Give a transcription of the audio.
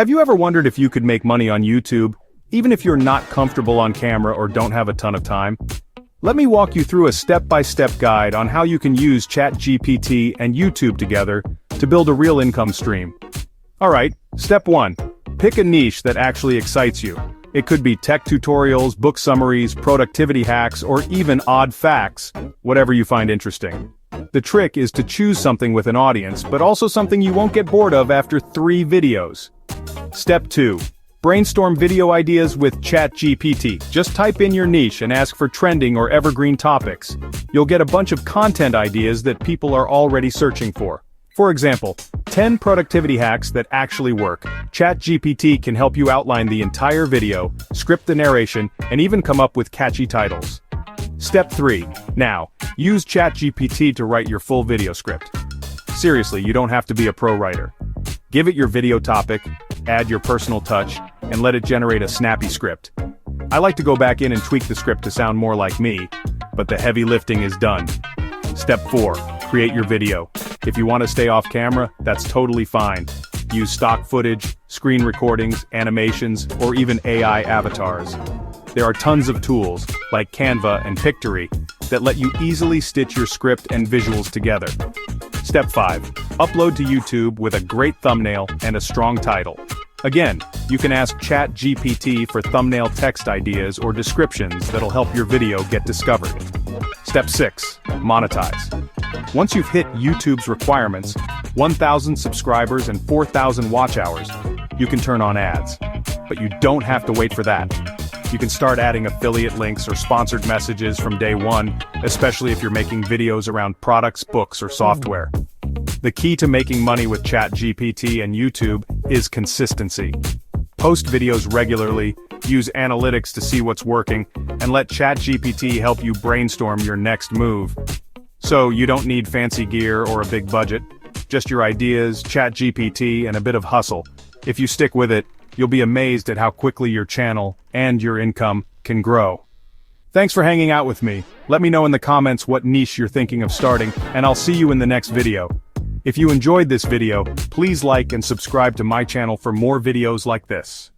Have you ever wondered if you could make money on YouTube, even if you're not comfortable on camera or don't have a ton of time? Let me walk you through a step-by-step guide on how you can use ChatGPT and YouTube together to build a real income stream. Alright, step 1. Pick a niche that actually excites you. It could be tech tutorials, book summaries, productivity hacks, or even odd facts, whatever you find interesting. The trick is to choose something with an audience, but also something you won't get bored of after 3 videos. Step 2. Brainstorm video ideas with ChatGPT. Just type in your niche and ask for trending or evergreen topics. You'll get a bunch of content ideas that people are already searching for. For example, 10 productivity hacks that actually work. ChatGPT can help you outline the entire video, script the narration, and even come up with catchy titles. Step 3. Now, use ChatGPT to write your full video script. Seriously, you don't have to be a pro writer. Give it your video topic, add your personal touch, and let it generate a snappy script. I like to go back in and tweak the script to sound more like me, but the heavy lifting is done. Step 4. Create your video. If you want to stay off camera, that's totally fine. Use stock footage, screen recordings, animations, or even AI avatars. There are tons of tools, like Canva and Pictory, that let you easily stitch your script and visuals together. Step 5. Upload to YouTube with a great thumbnail and a strong title. Again, you can ask ChatGPT for thumbnail text ideas or descriptions that'll help your video get discovered. Step 6. Monetize. Once you've hit YouTube's requirements, 1,000 subscribers and 4,000 watch hours, you can turn on ads. But you don't have to wait for that. You can start adding affiliate links or sponsored messages from day one, especially if you're making videos around products, books, or software. The key to making money with ChatGPT and YouTube is consistency. Post videos regularly, use analytics to see what's working, and let ChatGPT help you brainstorm your next move. So you don't need fancy gear or a big budget, just your ideas, ChatGPT, and a bit of hustle. If you stick with it, you'll be amazed at how quickly your channel and your income can grow. Thanks for hanging out with me. Let me know in the comments what niche you're thinking of starting, and I'll see you in the next video. If you enjoyed this video, please like and subscribe to my channel for more videos like this.